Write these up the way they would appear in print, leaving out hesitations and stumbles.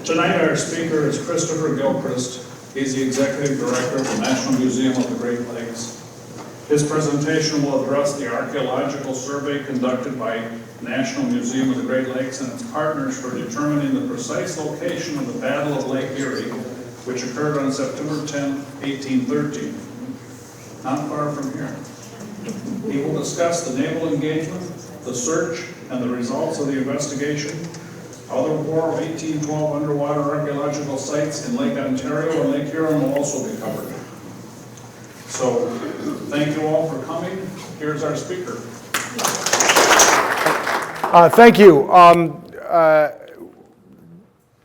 Tonight our speaker is Christopher Gilchrist. He's the Executive Director of the National Museum of the Great Lakes. His presentation will address the archaeological survey conducted by National Museum of the Great Lakes and its partners for determining the precise location of the Battle of Lake Erie, which occurred on September 10, 1813. Not far from here. He will discuss the naval engagement, the search, and the results of the investigation. Other War of 1812 underwater archaeological sites in Lake Ontario and Lake Huron will also be covered. So, thank you all for coming. Here's our speaker. Thank you.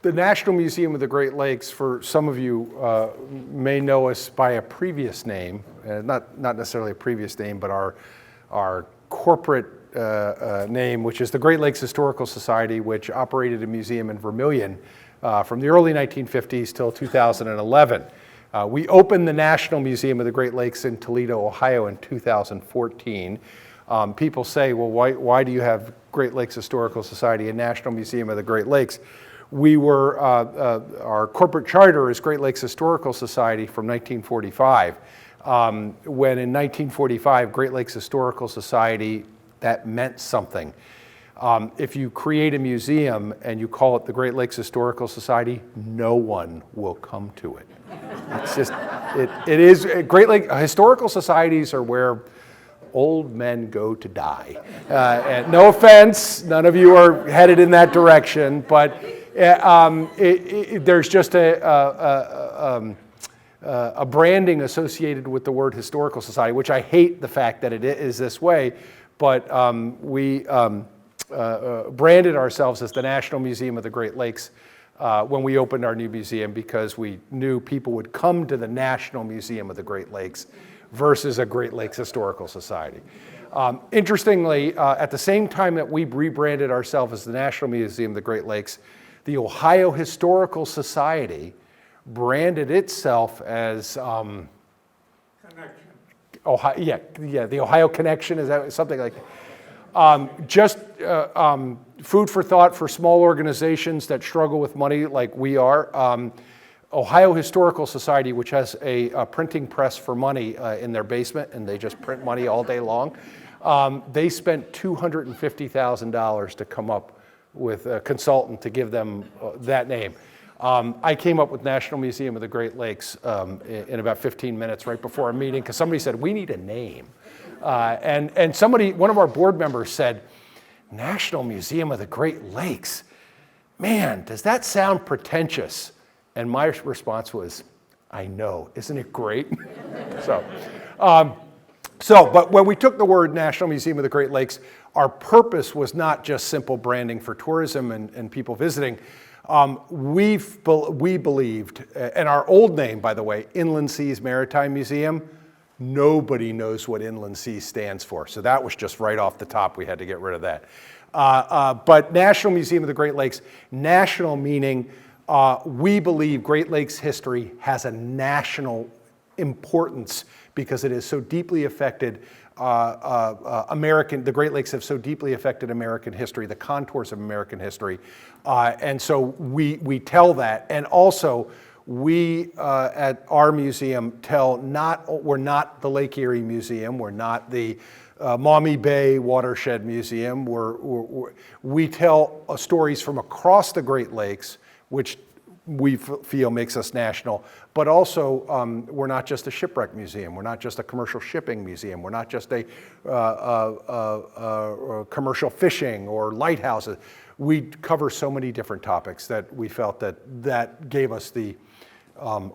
The National Museum of the Great Lakes, for some of you, may know us by a previous name, not necessarily a previous name, but our corporate name, which is the Great Lakes Historical Society, which operated a museum in Vermilion from the early 1950s till 2011. We opened the National Museum of the Great Lakes in Toledo, Ohio in 2014. People say, well, why do you have Great Lakes Historical Society and National Museum of the Great Lakes? We were, our corporate charter is Great Lakes Historical Society from 1945. When in 1945, Great Lakes Historical Society, that meant something. If you create a museum and you call it the Great Lakes Historical Society, no one will come to it. It's just, it is, Great Lake, historical societies are where old men go to die. And no offense, none of you are headed in that direction, but there's just a branding associated with the word historical society, which I hate the fact that it is this way, but we branded ourselves as the National Museum of the Great Lakes when we opened our new museum, because we knew people would come to the National Museum of the Great Lakes versus a Great Lakes Historical Society. Interestingly, at the same time that we rebranded ourselves as the National Museum of the Great Lakes, the Ohio Historical Society branded itself as Connection. Ohio, the Ohio Connection, is that something like that? Just food for thought for small organizations that struggle with money like we are. Ohio Historical Society, which has a printing press for money in their basement, and they just print money all day long, they spent $250,000 to come up with a consultant to give them that name. I came up with National Museum of the Great Lakes in about 15 minutes right before a meeting, because somebody said, we need a name. And somebody, one of our board members said, National Museum of the Great Lakes, man, does that sound pretentious? And my response was, I know, isn't it great? But when we took the word National Museum of the Great Lakes, our purpose was not just simple branding for tourism and people visiting. We believed, and our old name, by the way, Inland Seas Maritime Museum, nobody knows what Inland Seas stands for. So that was just right off the top. We had to get rid of that. But National Museum of the Great Lakes, national meaning we believe Great Lakes history has a national importance because it is so deeply affected the Great Lakes have so deeply affected American history, the contours of American history. And so we tell that. And also, we at our museum we're not the Lake Erie Museum, we're not the Maumee Bay Watershed Museum. We tell stories from across the Great Lakes, which we feel makes us national, but also we're not just a shipwreck museum, we're not just a commercial shipping museum, we're not just a commercial fishing or lighthouses. We cover so many different topics that we felt that gave us the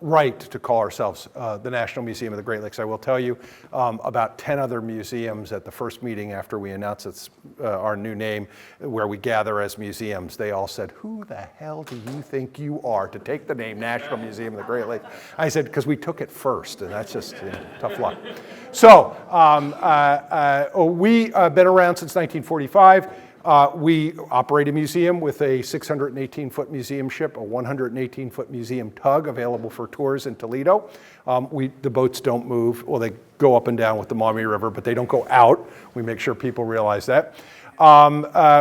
right to call ourselves the National Museum of the Great Lakes. I will tell you about 10 other museums at the first meeting after we announced our new name, where we gather as museums. They all said, who the hell do you think you are to take the name National Museum of the Great Lakes? I said, because we took it first, and that's just tough luck. So we've been around since 1945. We operate a museum with a 618-foot museum ship, a 118-foot museum tug available for tours in Toledo. The boats don't move. Well, they go up and down with the Maumee River, but they don't go out. We make sure people realize that.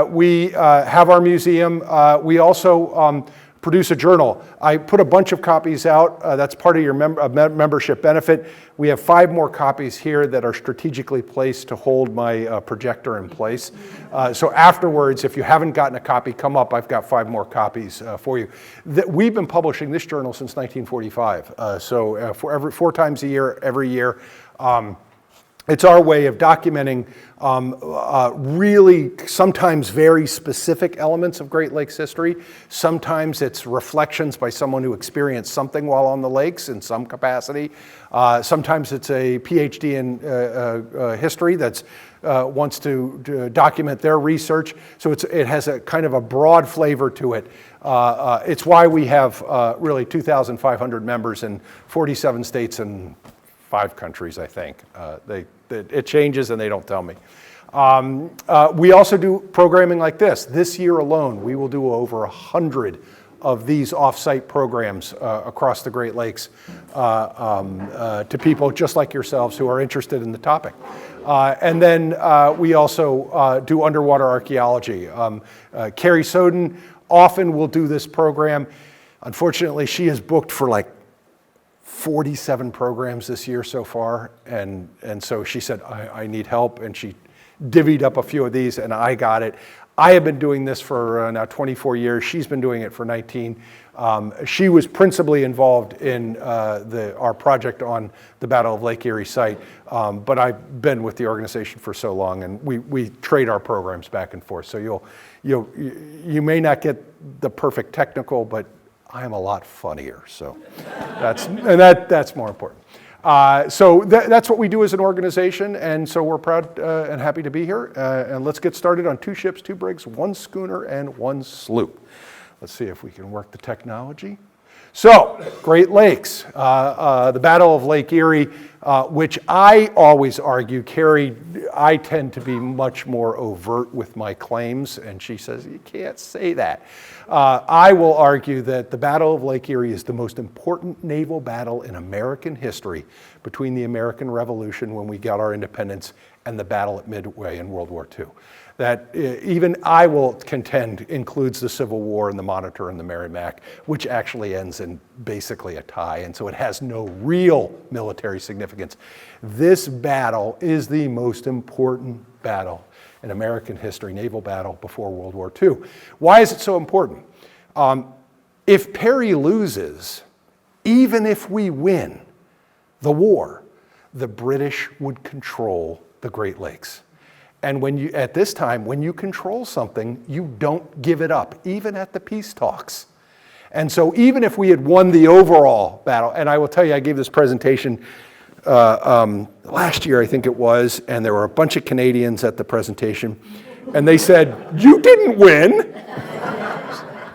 We have our museum. We also produce a journal. I put a bunch of copies out. That's part of your membership benefit. We have 5 more copies here that are strategically placed to hold my projector in place. So afterwards, if you haven't gotten a copy, come up. I've got 5 more copies for you. We've been publishing this journal since 1945. So for 4 times a year, every year. It's our way of documenting really sometimes very specific elements of Great Lakes history. Sometimes it's reflections by someone who experienced something while on the lakes in some capacity. Sometimes it's a PhD in history that wants to document their research. So it has a kind of a broad flavor to it. It's why we have really 2,500 members in 47 states and 5 countries, I think. It changes and they don't tell me. We also do programming like this. This year alone, we will do over 100 of these off-site programs across the Great Lakes to people just like yourselves who are interested in the topic. And then we also do underwater archaeology. Carrie Soden often will do this program. Unfortunately, she is booked for like 47 programs this year so far, and so she said, I need help, and she divvied up a few of these, and I got it. I have been doing this for now 24 years. She's been doing it for 19. She was principally involved in our project on the Battle of Lake Erie site, but I've been with the organization for so long, and we trade our programs back and forth. So you may not get the perfect technical, but I am a lot funnier, so that's more important. So that's what we do as an organization, and so we're proud and happy to be here. And let's get started on 2 ships, 2 brigs, 1 schooner, and 1 sloop. Let's see if we can work the technology. So, Great Lakes, the Battle of Lake Erie, which I always argue, Carrie, I tend to be much more overt with my claims, and she says, you can't say that. I will argue that the Battle of Lake Erie is the most important naval battle in American history between the American Revolution, when we got our independence, and the battle at Midway in World War II. That even I will contend includes the Civil War and the Monitor and the Merrimack, which actually ends in basically a tie, and so it has no real military significance. This battle is the most important battle in American history, naval battle before World War II. Why is it so important? If Perry loses, even if we win the war, the British would control the Great Lakes. And at this time, when you control something, you don't give it up, even at the peace talks. And so even if we had won the overall battle, and I will tell you, I gave this presentation last year, I think it was, and there were a bunch of Canadians at the presentation, and they said, you didn't win.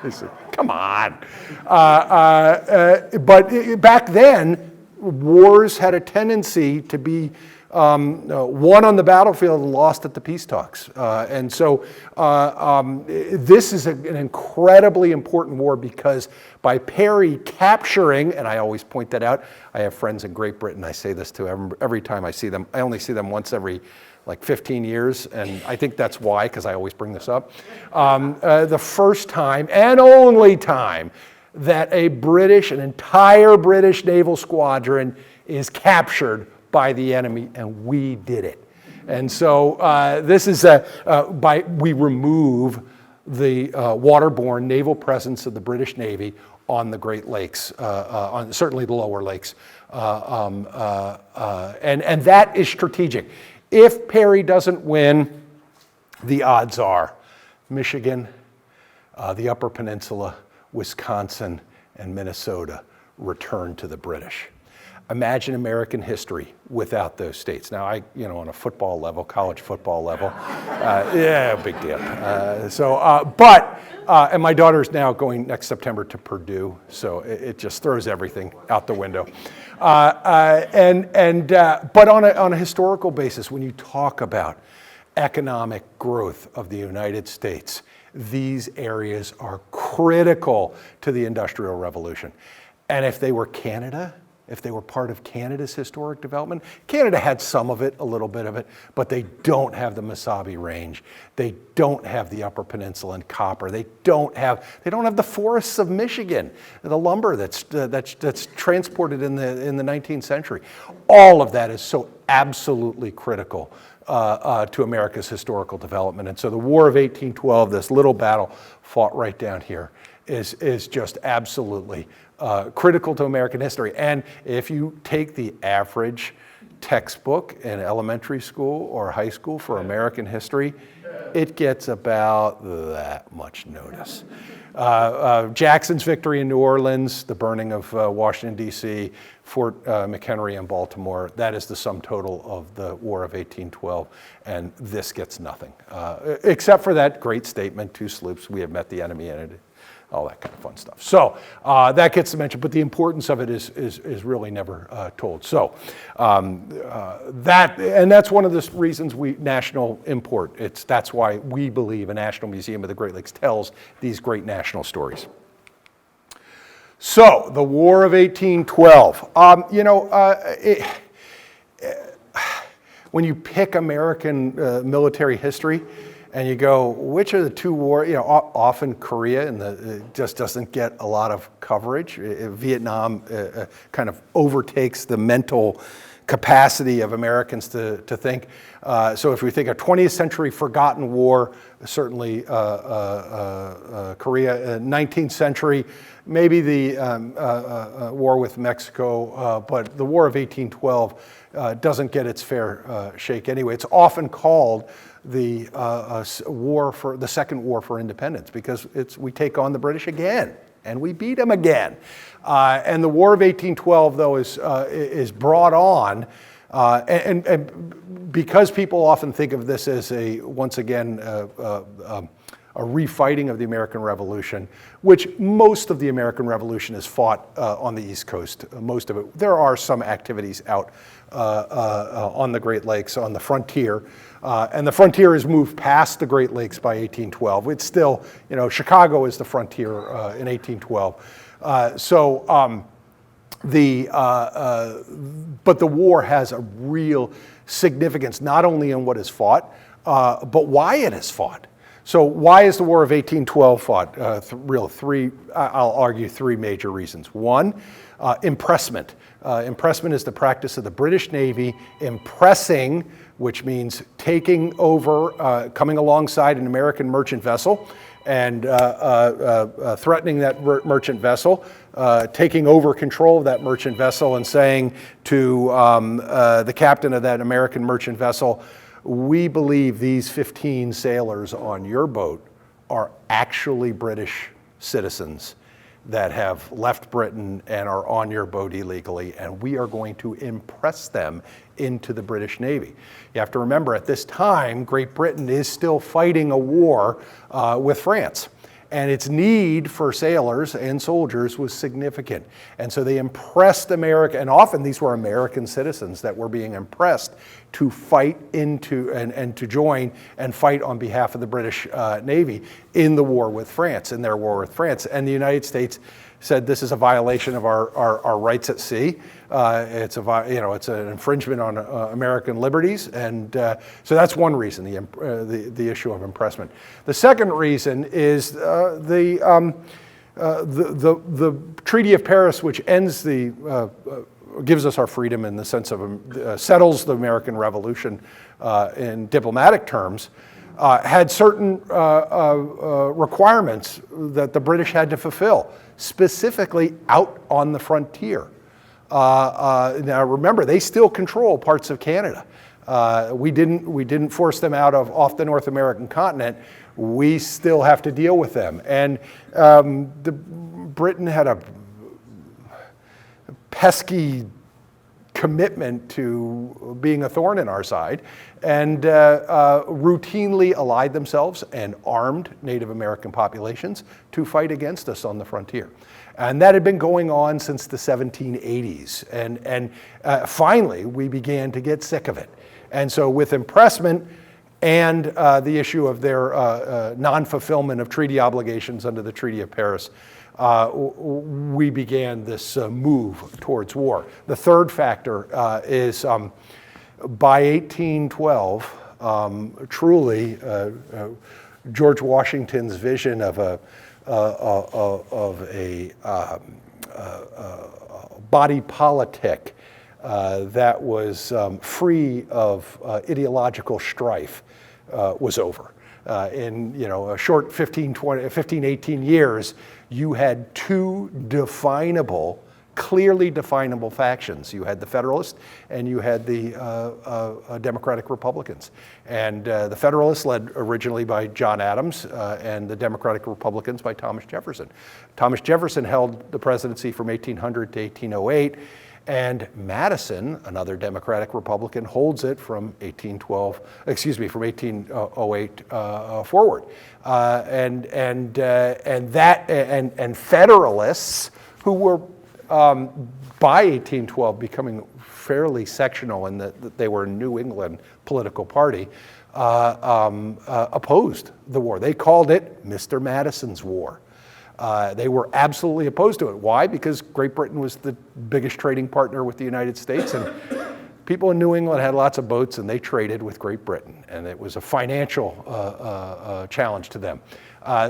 They said, come on. But back then, wars had a tendency to be won on the battlefield and lost at the peace talks. And so this is an incredibly important war, because by Perry capturing, and I always point that out, I have friends in Great Britain, I say this to them every time I see them. I only see them once every like 15 years, and I think that's why, because I always bring this up. The first time and only time that an entire British naval squadron is captured by the enemy, and we did it. And so this is we remove the waterborne naval presence of the British Navy on the Great Lakes, on certainly the lower lakes, and that is strategic. If Perry doesn't win, the odds are Michigan, the Upper Peninsula, Wisconsin, and Minnesota return to the British. Imagine American history without those states. Now, on a football level, college football level, yeah, big deal. And my daughter's now going next September to Purdue, so it just throws everything out the window. But on a historical basis, when you talk about economic growth of the United States, these areas are critical to the Industrial Revolution. And if they were Canada, if they were part of Canada's historic development. Canada had some of it, a little bit of it, but they don't have the Mesabi Range. They don't have the Upper Peninsula and copper. They don't have the forests of Michigan, the lumber that's transported in the 19th century. All of that is so absolutely critical to America's historical development. And so the War of 1812, this little battle fought right down here, is just absolutely critical to American history. And if you take the average textbook in elementary school or high school for American history, it gets about that much notice. Jackson's victory in New Orleans, the burning of Washington, D.C., Fort McHenry in Baltimore, that is the sum total of the War of 1812, and this gets nothing. Except for that great statement, 2 sloops, we have met the enemy in it, all that kind of fun stuff. So that gets to mention, but the importance of it is really never told. So that's one of the reasons national import. That's why we believe a National Museum of the Great Lakes tells these great national stories. So the War of 1812. When you pick American military history, and you go, which are the 2 wars? Often Korea just doesn't get a lot of coverage. Vietnam kind of overtakes the mental capacity of Americans to think. So if we think a 20th century forgotten war, certainly Korea. 19th century, maybe the war with Mexico, but the War of 1812 doesn't get its fair shake anyway. It's often called the Second War for Independence because we take on the British again and we beat them again. And the War of 1812, though, is brought on, and because people often think of this as once again a refighting of the American Revolution, which most of the American Revolution is fought on the East Coast. Most of it. There are some activities out on the Great Lakes, on the frontier. And the frontier has moved past the Great Lakes by 1812. It's still, Chicago is the frontier in 1812. But the war has a real significance, not only in what is fought, but why it is fought. So why is the War of 1812 fought? I'll argue 3 major reasons. One, impressment. Impressment is the practice of the British Navy impressing, which means taking over, coming alongside an American merchant vessel and threatening that merchant vessel, taking over control of that merchant vessel and saying to the captain of that American merchant vessel, we believe these 15 sailors on your boat are actually British citizens that have left Britain and are on your boat illegally, and we are going to impress them into the British Navy. You have to remember, at this time, Great Britain is still fighting a war with France. And its need for sailors and soldiers was significant. And so they impressed America, and often these were American citizens that were being impressed to fight into and to join and fight on behalf of the British Navy in the war with France, in their war with France. And the United States said this is a violation of our rights at sea. It's an infringement on American liberties, and so that's one reason, the issue of impressment. The second reason is the Treaty of Paris, which ends gives us our freedom in the sense of settles the American Revolution in diplomatic terms. Had certain requirements that the British had to fulfill, specifically out on the frontier. Now remember, they still control parts of Canada. We didn't force them off the North American continent. We still have to deal with them. And Britain had a pesky commitment to being a thorn in our side, and routinely allied themselves and armed Native American populations to fight against us on the frontier. And that had been going on since the 1780s. And finally, we began to get sick of it. And so with impressment and the issue of their non-fulfillment of treaty obligations under the Treaty of Paris, we began this move towards war. The third factor is by 1812, truly George Washington's vision of a body politic that was free of ideological strife was over. In a short 15, 18 years, you had two clearly definable factions. You had the Federalists and you had the Democratic Republicans. And the Federalists led originally by John Adams and the Democratic Republicans by Thomas Jefferson. Thomas Jefferson held the presidency from 1800 to 1808. And Madison, another Democratic Republican, holds it from 1808 forward. And Federalists, who were by 1812 becoming fairly sectional in that they were a New England political party, opposed the war. They called it Mr. Madison's War. They were absolutely opposed to it. Why? Because Great Britain was the biggest trading partner with the United States, and people in New England had lots of boats, and they traded with Great Britain, and it was a financial challenge to them.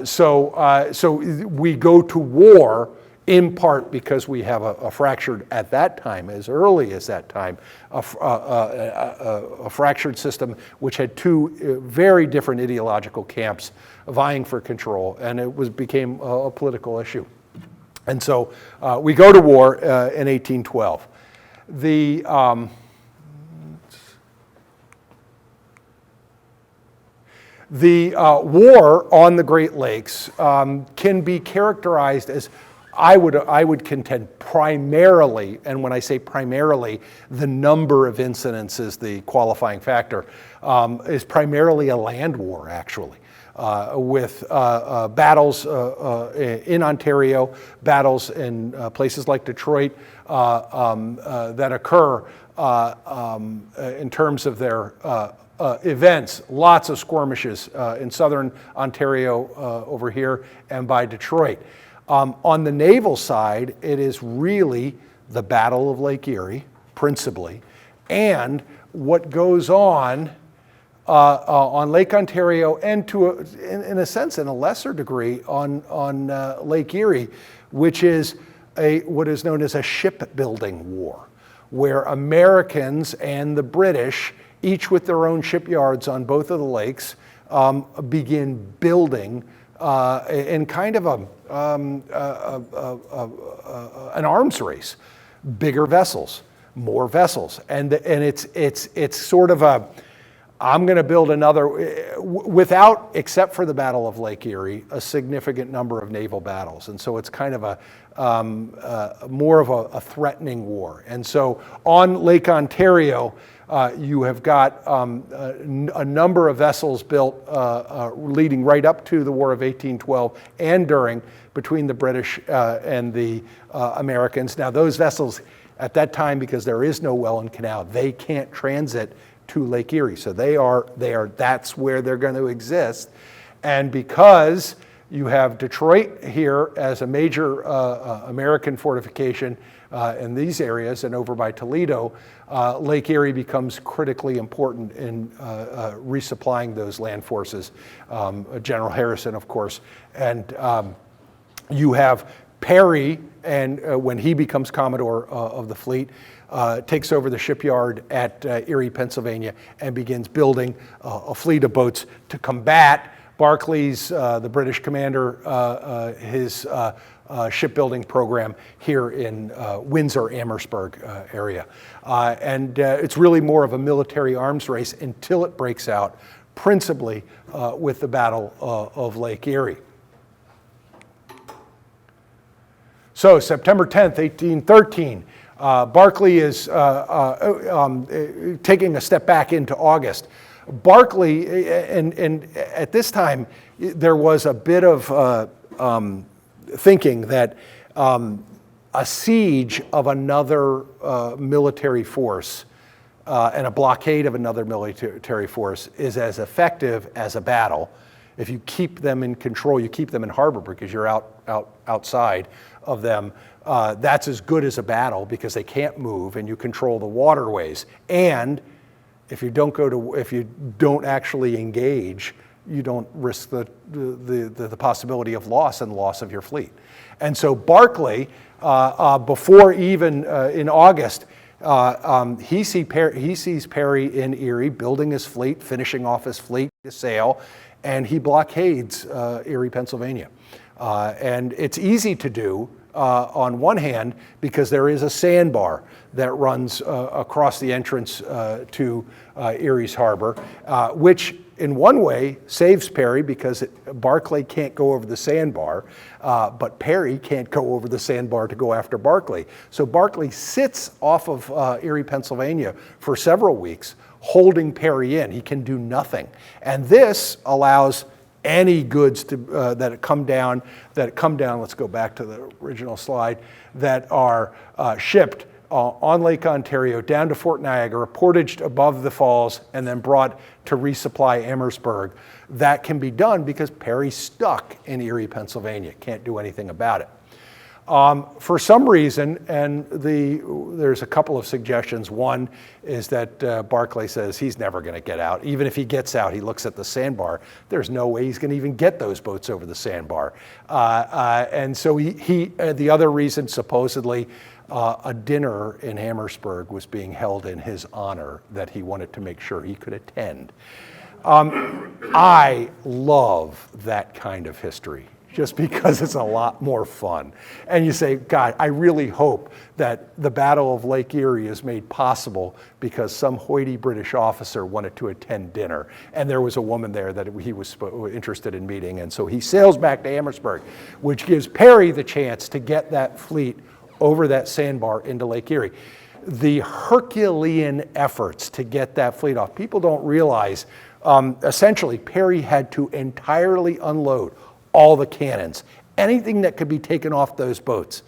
So we go to war in part because we have a fractured, at that time, as early as that time, a fractured system which had two very different ideological camps vying for control, and it became a political issue. And so we go to war in 1812. The war on the Great Lakes can be characterized as, I would contend, primarily, and when I say primarily, the number of incidents is the qualifying factor, is primarily a land war, actually, with battles in Ontario, battles in places like Detroit that occur in terms of their events, lots of skirmishes in southern Ontario over here and by Detroit. On the naval side, it is really the Battle of Lake Erie, principally, and what goes on Lake Ontario, and in a sense, in a lesser degree, on Lake Erie, which is what is known as a shipbuilding war, where Americans and the British, each with their own shipyards on both of the lakes, begin building in kind of an arms race, bigger vessels, more vessels, and it's sort of a, I'm going to build another, without, except for the Battle of Lake Erie, a significant number of naval battles, and so it's kind of a more of a threatening war. And so on Lake Ontario, you have got a number of vessels built leading right up to the War of 1812 and during, between the British and the Americans. Now those vessels at that time, because there is no Welland Canal, they can't transit to Lake Erie. So that's where they're going to exist. And because you have Detroit here as a major American fortification in these areas, and over by Toledo, Lake Erie becomes critically important in resupplying those land forces. General Harrison, of course, and you have Perry, and when he becomes Commodore of the fleet, takes over the shipyard at Erie, Pennsylvania, and begins building a fleet of boats to combat Barclay's, the British commander, his shipbuilding program here in Windsor, Amherstburg area. And it's really more of a military arms race until it breaks out, principally with the Battle of Lake Erie. So September 10th, 1813, Barclay is taking a step back into August. Barclay, and at this time, there was a bit of thinking that a siege of another military force and a blockade of another military force is as effective as a battle, If you keep them in control, you keep them in harbor because you're outside of them, that's as good as a battle because they can't move and you control the waterways. And if you don't actually engage, you don't risk the possibility of loss and loss of your fleet. And so Barclay, before even in August, he sees Perry in Erie building his fleet, finishing off his fleet to sail, and he blockades Erie, Pennsylvania. And it's easy to do on one hand because there is a sandbar that runs across the entrance to Erie's harbor, which in one way saves Perry because Barclay can't go over the sandbar, but Perry can't go over the sandbar to go after Barclay. So Barclay sits off of Erie, Pennsylvania for several weeks, holding Perry in. He can do nothing. And this allows any goods that come down, let's go back to the original slide, that are shipped on Lake Ontario down to Fort Niagara, portaged above the falls, and then brought to resupply Amherstburg. That can be done because Perry's stuck in Erie, Pennsylvania. Can't do anything about it. For some reason, and there's a couple of suggestions. One is that Barclay says he's never going to get out. Even if he gets out, he looks at the sandbar. There's no way he's going to even get those boats over the sandbar. And so the other reason, supposedly, a dinner in Amherstburg was being held in his honor that he wanted to make sure he could attend. I love that kind of history, just because it's a lot more fun. And you say, God, I really hope that the Battle of Lake Erie is made possible because some hoity British officer wanted to attend dinner. And there was a woman there that he was interested in meeting. And so he sails back to Amherstburg, which gives Perry the chance to get that fleet over that sandbar into Lake Erie. The Herculean efforts to get that fleet off, people don't realize, essentially Perry had to entirely unload all the cannons, anything that could be taken off those boats.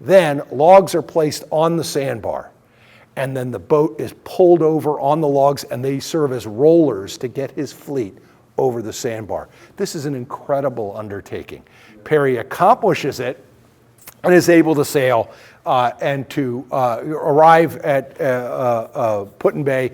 Then logs are placed on the sandbar, and then the boat is pulled over on the logs, and they serve as rollers to get his fleet over the sandbar. This is an incredible undertaking. Perry accomplishes it and is able to sail and to arrive at Put-in Bay,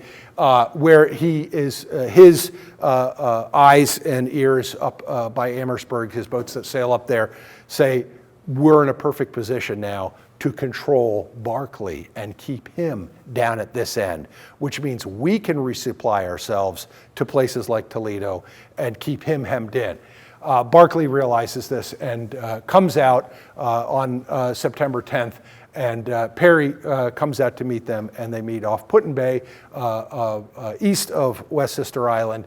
where he is his eyes and ears up by Amherstburg, his boats that sail up there, say, we're in a perfect position now to control Barclay and keep him down at this end, which means we can resupply ourselves to places like Toledo and keep him hemmed in. Barclay realizes this and comes out on September 10th, and Perry comes out to meet them, and they meet off Put-in Bay, east of West Sister Island,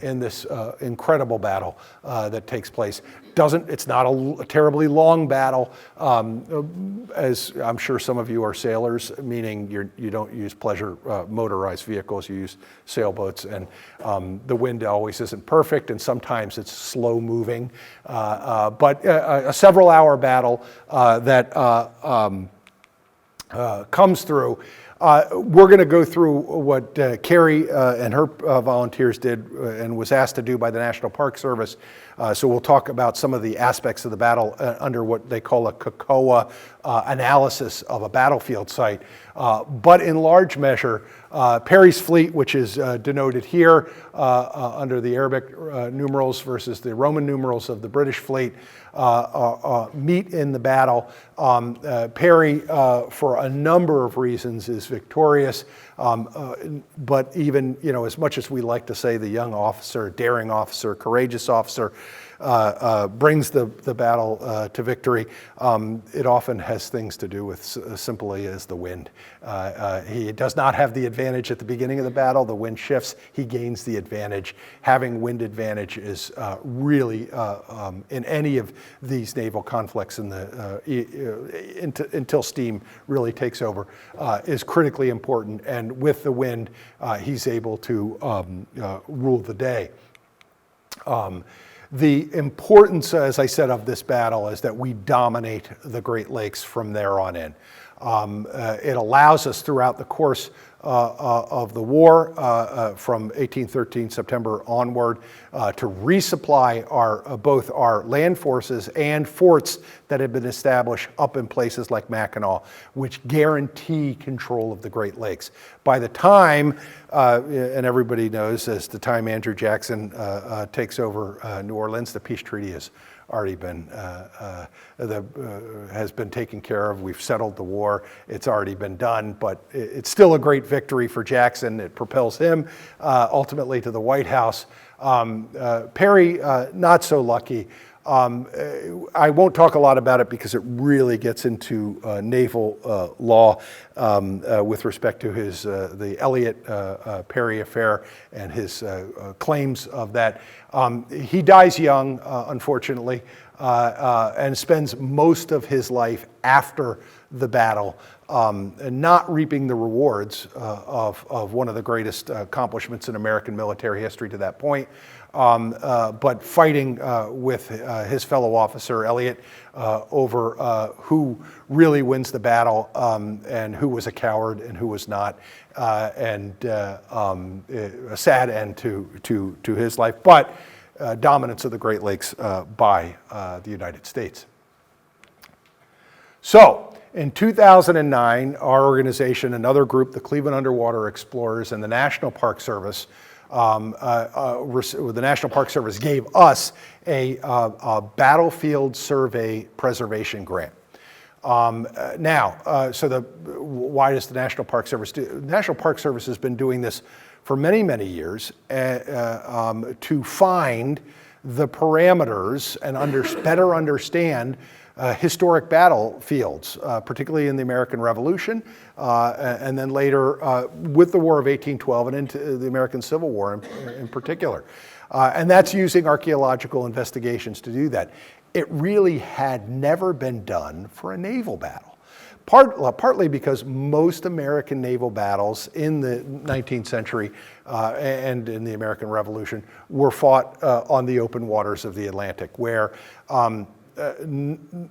in this incredible battle that takes place. It's not a terribly long battle, as I'm sure some of you are sailors, meaning you don't use pleasure motorized vehicles, you use sailboats, and the wind always isn't perfect, and sometimes it's slow moving, but a several hour battle that comes through. We're going to go through what Carrie and her volunteers did and was asked to do by the National Park Service. So we'll talk about some of the aspects of the battle under what they call a COCOA analysis of a battlefield site. But in large measure, Perry's fleet, which is denoted here under the Arabic numerals versus the Roman numerals of the British fleet, meet in the battle. Perry, for a number of reasons, is victorious. But even, as much as we like to say the young officer, daring officer, courageous officer, brings the battle to victory, it often has things to do with simply as the wind. He does not have the advantage at the beginning of the battle. The wind shifts, he gains the advantage. Having wind advantage is really, in any of these naval conflicts until steam really takes over, is critically important. And with the wind, he's able to rule the day. The importance, as I said, of this battle is that we dominate the Great Lakes from there on in. It allows us throughout the course of the war from 1813 September onward to resupply both our land forces and forts that had been established up in places like Mackinac, which guarantee control of the Great Lakes. By the time, and everybody knows, as the time Andrew Jackson takes over New Orleans, the peace treaty has already been has been taken care of. We've settled the war. It's already been done, but it's still a great victory for Jackson. It propels him ultimately to the White House. Perry, not so lucky. I won't talk a lot about it because it really gets into naval law with respect to the Elliott-Perry affair and his claims of that. He dies young, unfortunately, and spends most of his life after the battle not reaping the rewards of one of the greatest accomplishments in American military history to that point, but fighting with his fellow officer, Elliott, over who really wins the battle and who was a coward and who was not, and a sad end to his life, but dominance of the Great Lakes by the United States. So, in 2009, our organization, another group, the Cleveland Underwater Explorers and the National Park Service, the National Park Service gave us a battlefield survey preservation grant. Why does the National Park Service do? The National Park Service has been doing this for many, many years to find the parameters and better understand historic battlefields, particularly in the American Revolution, and then later with the War of 1812 and into the American Civil War in particular. And that's using archaeological investigations to do that. It really had never been done for a naval battle. Partly because most American naval battles in the 19th century and in the American Revolution were fought on the open waters of the Atlantic, where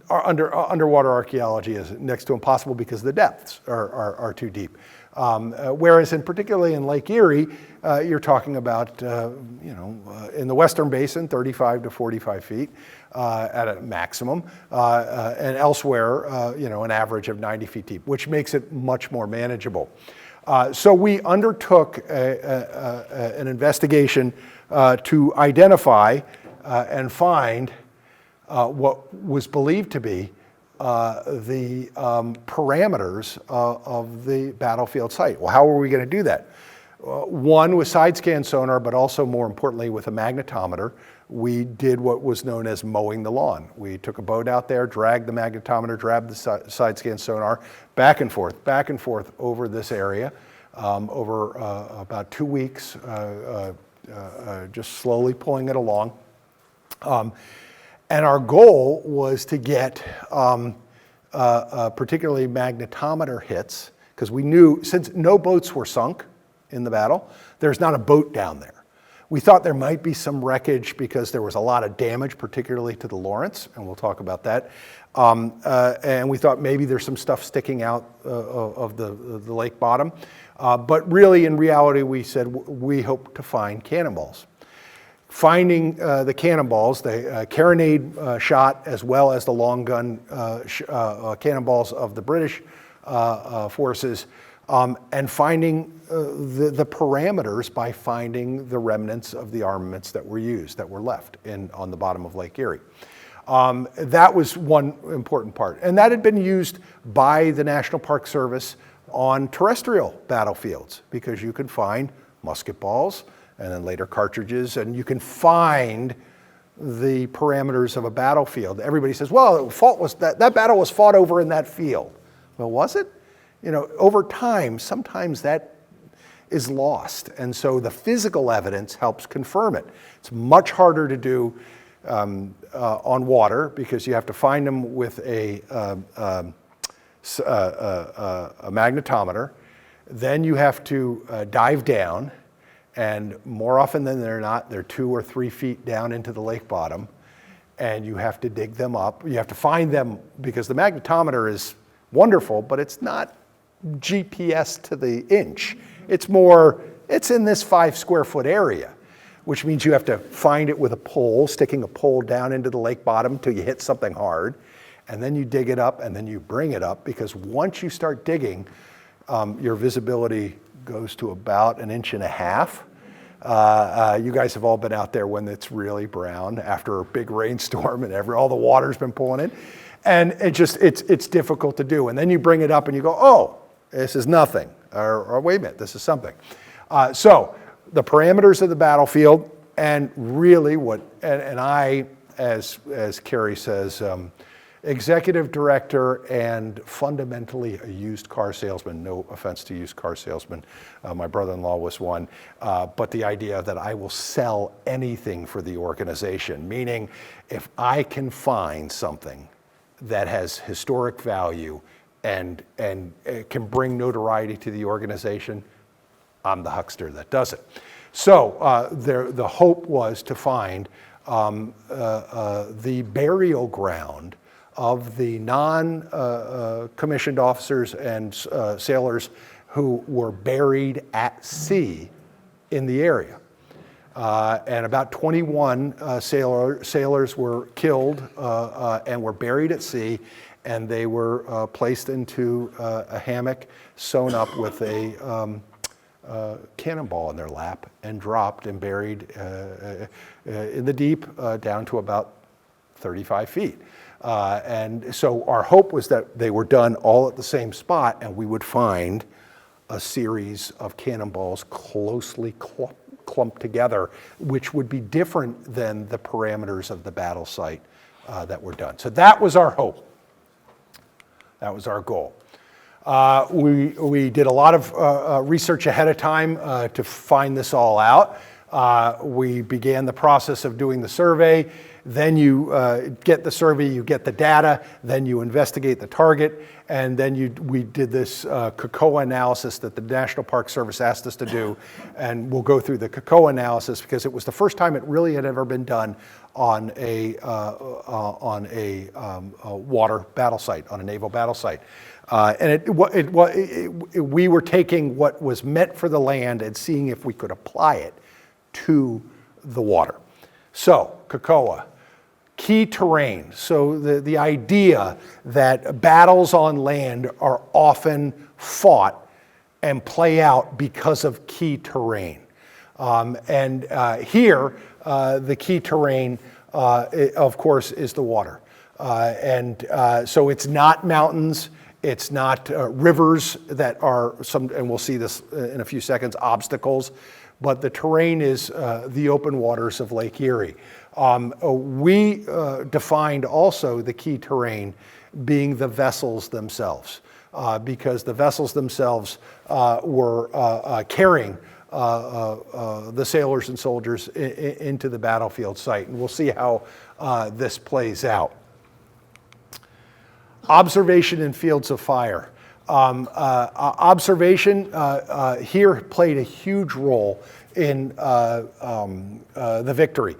underwater archaeology is next to impossible because the depths are too deep. Whereas particularly in Lake Erie, you're talking about, in the Western Basin, 35 to 45 feet at a maximum, and elsewhere, an average of 90 feet deep, which makes it much more manageable. So we undertook an investigation to identify and find what was believed to be the parameters of the battlefield site. Well, how were we going to do that? One with side scan sonar, but also more importantly with a magnetometer. We did what was known as mowing the lawn. We took a boat out there, dragged the magnetometer, dragged the side scan sonar back and forth over this area over about 2 weeks, just slowly pulling it along. And our goal was to get particularly magnetometer hits, because we knew, since no boats were sunk in the battle, there's not a boat down there. We thought there might be some wreckage because there was a lot of damage, particularly to the Lawrence, and we'll talk about that. And we thought maybe there's some stuff sticking out of the lake bottom. But really, in reality, we said we hope to find cannonballs. Finding the cannonballs, the carronade shot, as well as the long gun cannonballs of the British forces, and finding the parameters by finding the remnants of the armaments that were used, that were left on the bottom of Lake Erie. That was one important part. And that had been used by the National Park Service on terrestrial battlefields, because you could find musket balls, and then later cartridges, and you can find the parameters of a battlefield. Everybody says, well, that battle was fought over in that field. Well, was it? Over time, sometimes that is lost, and so the physical evidence helps confirm it. It's much harder to do on water, because you have to find them with a magnetometer. Then you have to dive down, and more often than not, they're 2 or 3 feet down into the lake bottom, and you have to dig them up. You have to find them, because the magnetometer is wonderful, but it's not GPS to the inch. It's more, it's in this 5 square foot area, which means you have to find it with a pole, sticking a pole down into the lake bottom until you hit something hard, and then you dig it up, and then you bring it up, because once you start digging, your visibility goes to about 1.5 inches. You guys have all been out there when it's really brown after a big rainstorm and all the water's been pulling in, and it's difficult to do. And then you bring it up and you go, oh, this is nothing, or wait a minute, this is something. So the parameters of the battlefield, and really and I, as Carrie says, executive director and fundamentally a used car salesman. No offense to used car salesmen. My brother-in-law was one. But the idea that I will sell anything for the organization, meaning if I can find something that has historic value and can bring notoriety to the organization, I'm the huckster that does it. So the hope was to find the burial ground of the non-commissioned officers and sailors who were buried at sea in the area. And about 21 sailors were killed and were buried at sea, and they were placed into a hammock sewn up with a cannonball in their lap and dropped and buried in the deep down to about 35 feet. And so our hope was that they were done all at the same spot, and we would find a series of cannonballs closely clumped together, which would be different than the parameters of the battle site that were done. So that was our hope. That was our goal. We did a lot of research ahead of time to find this all out. We began the process of doing the survey. Then you get the survey, you get the data, then you investigate the target, and then we did this COCOA analysis that the National Park Service asked us to do, and we'll go through the COCOA analysis because it was the first time it really had ever been done on a water battle site, on a naval battle site. And we were taking what was meant for the land and seeing if we could apply it to the water. So, COCOA, key terrain. So the idea that battles on land are often fought and play out because of key terrain. Here, the key terrain, of course, is the water. So it's not mountains, it's not rivers that are and we'll see this in a few seconds, obstacles, but the terrain is the open waters of Lake Erie. We defined also the key terrain being the vessels themselves, because the vessels themselves were carrying the sailors and soldiers into the battlefield site. And we'll see how this plays out. Observation in fields of fire. Observation here played a huge role in the victory.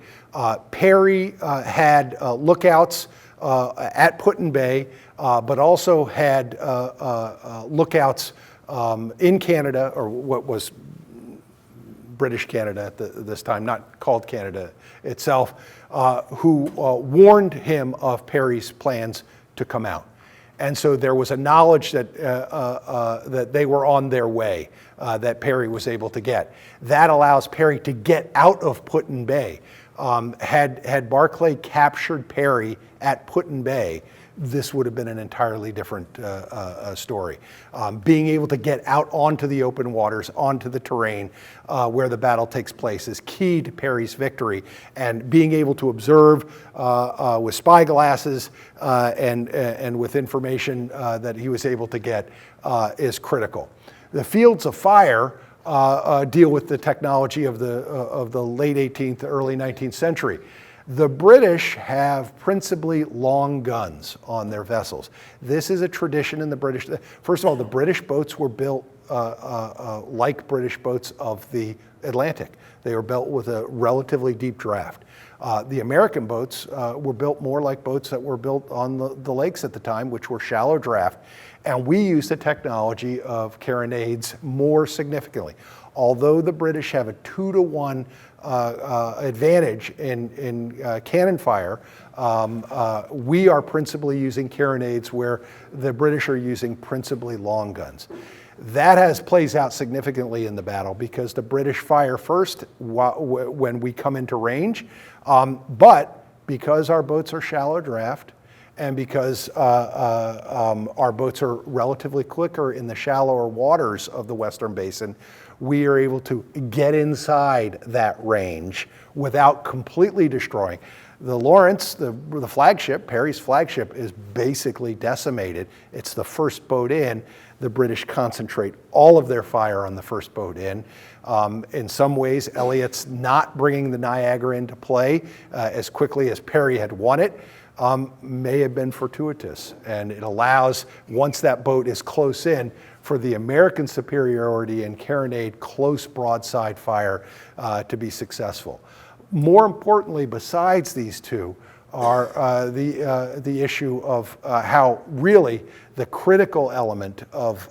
Perry had lookouts at Put-in-Bay, but also had lookouts in Canada, or what was British Canada at this time, not called Canada itself, who warned him of Perry's plans to come out. And so there was a knowledge that that they were on their way, that Perry was able to get. That allows Perry to get out of Put-in-Bay. Had Barclay captured Perry at Put-in-Bay, this would have been an entirely different story. Being able to get out onto the open waters, onto the terrain where the battle takes place is key to Perry's victory, and being able to observe with spy glasses and with information that he was able to get is critical. The fields of fire deal with the technology of the late 18th, early 19th century. The British have principally long guns on their vessels. This is a tradition in the British. First of all, the British boats were built like British boats of the Atlantic. They were built with a relatively deep draft. The American boats were built more like boats that were built on the lakes at the time, which were shallow draft. And we use the technology of carronades more significantly. Although the British have a 2-to-1 advantage in cannon fire, we are principally using carronades where the British are using principally long guns. That plays out significantly in the battle because the British fire first when we come into range, but because our boats are shallow draft and because our boats are relatively quicker in the shallower waters of the Western Basin, we are able to get inside that range without completely destroying. The Lawrence, the flagship, Perry's flagship, is basically decimated. It's the first boat in. The British concentrate all of their fire on the first boat in. In some ways, Elliott's not bringing the Niagara into play as quickly as Perry had won it may have been fortuitous. And it allows, once that boat is close in, for the American superiority and carronade close broadside fire to be successful. More importantly, besides these two, are the issue of how really the critical element of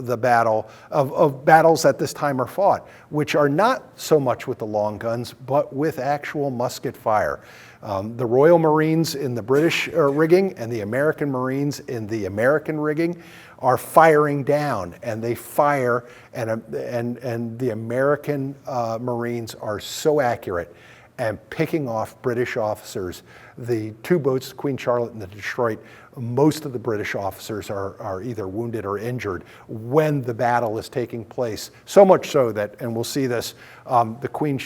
the battle, of battles at this time are fought, which are not so much with the long guns, but with actual musket fire. The Royal Marines in the British rigging and the American Marines in the American rigging are firing down, and they fire, and the American Marines are so accurate and picking off British officers. The two boats, the Queen Charlotte and the Detroit, most of the British officers are either wounded or injured when the battle is taking place. So much so that, and we'll see this, the Queen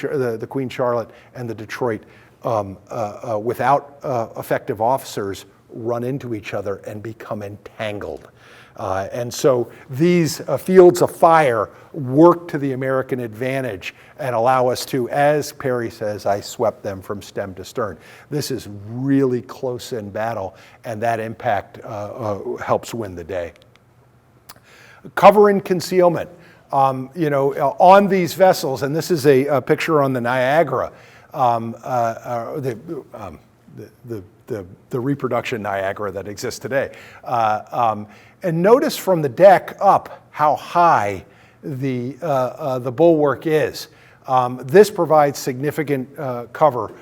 Charlotte and the Detroit, without effective officers, run into each other and become entangled. And so these fields of fire work to the American advantage and allow us to, as Perry says, I swept them from stem to stern. This is really close-in battle, and that impact helps win the day. Cover and concealment. On these vessels, and this is a picture on the Niagara, the reproduction Niagara that exists today. And notice from the deck up how high the bulwark is. This provides significant cover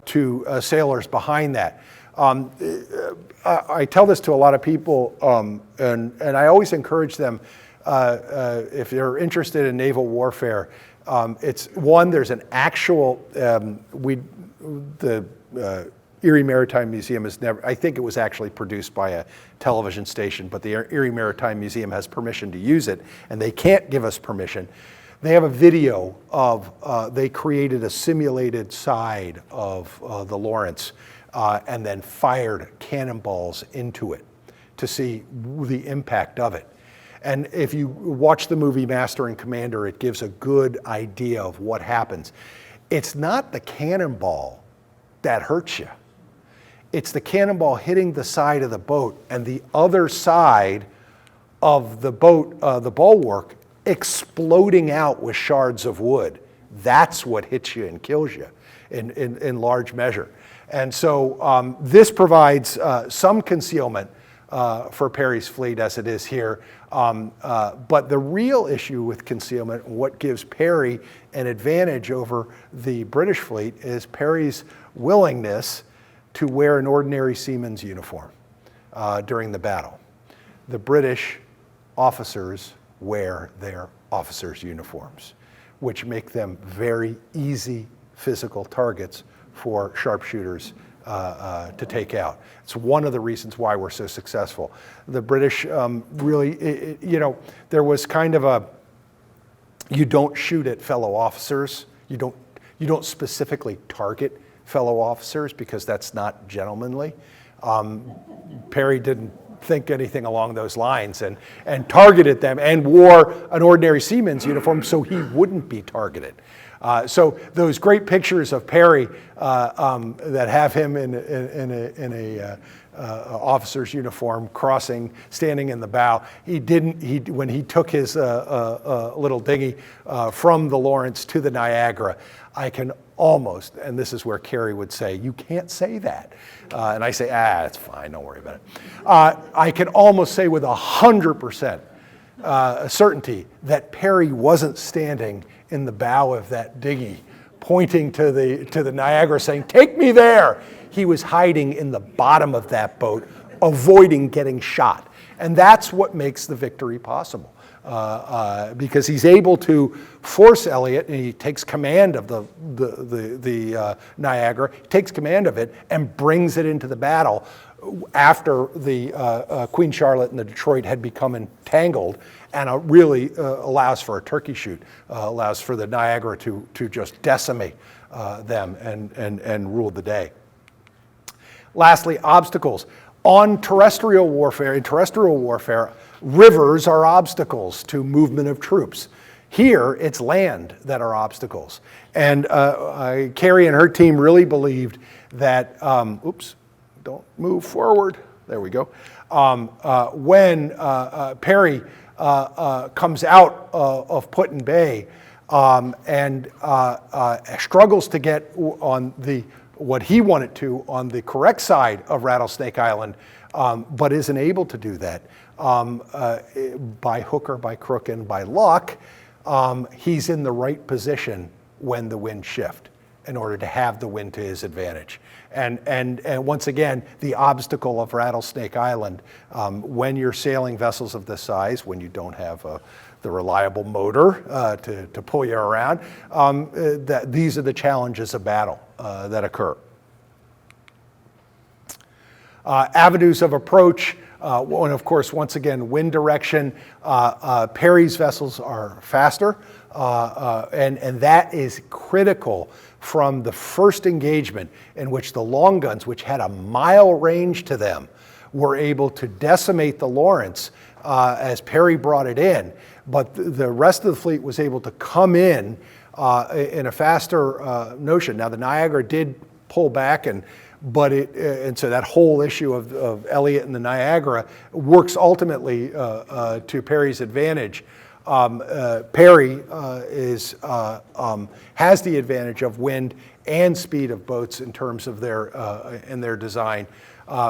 to sailors behind that. I tell this to a lot of people, and I always encourage them, if they're interested in naval warfare, it's one, there's an actual, the Erie Maritime Museum is never, I think it was actually produced by a television station, but the Erie Maritime Museum has permission to use it, and they can't give us permission. They have a video of, they created a simulated side of the Lawrence and then fired cannonballs into it to see the impact of it. And if you watch the movie Master and Commander, it gives a good idea of what happens. It's not the cannonball that hurts you. It's the cannonball hitting the side of the boat and the other side of the boat, the bulwark, exploding out with shards of wood. That's what hits you and kills you in large measure. And so this provides some concealment for Perry's fleet as it is here. But the real issue with concealment, what gives Perry an advantage over the British fleet, is Perry's willingness to wear an ordinary seaman's uniform during the battle. The British officers wear their officers' uniforms, which make them very easy physical targets for sharpshooters to take out. It's one of the reasons why we're so successful. The British really, there was kind of a, you don't shoot at fellow officers. You don't specifically target fellow officers because that's not gentlemanly. Perry didn't think anything along those lines and targeted them and wore an ordinary seaman's uniform so he wouldn't be targeted. So those great pictures of Perry that have him in officer's uniform, crossing, standing in the bow. When he took his little dinghy from the Lawrence to the Niagara, I can almost, and this is where Carrie would say, you can't say that. And I say, it's fine, don't worry about it. I can almost say with 100% certainty that Perry wasn't standing in the bow of that dinghy, pointing to the Niagara saying, take me there. He was hiding in the bottom of that boat, avoiding getting shot. And that's what makes the victory possible. Because he's able to force Elliott, and he takes command of the Niagara, takes command of it, and brings it into the battle after the Queen Charlotte and the Detroit had become entangled, and really allows for a turkey shoot, allows for the Niagara to just decimate them and rule the day. Lastly, obstacles. In terrestrial warfare, rivers are obstacles to movement of troops. Here, it's land that are obstacles. And Carrie and her team really believed that, don't move forward. There we go. When Perry comes out of Put-in-Bay and struggles to get on what he wanted to on the correct side of Rattlesnake Island, but isn't able to do that by hook or by crook and by luck, he's in the right position when the winds shift in order to have the wind to his advantage. And once again, the obstacle of Rattlesnake Island, when you're sailing vessels of this size, when you don't have the reliable motor to pull you around, these are the challenges of battle that occur. Avenues of approach, and of course, once again, wind direction. Perry's vessels are faster, and that is critical from the first engagement in which the long guns, which had a mile range to them, were able to decimate the Lawrence as Perry brought it in, but the rest of the fleet was able to come in a faster notion. Now the Niagara did pull back, and so that whole issue of Elliott and the Niagara works ultimately to Perry's advantage. Perry has the advantage of wind and speed of boats in terms of their design,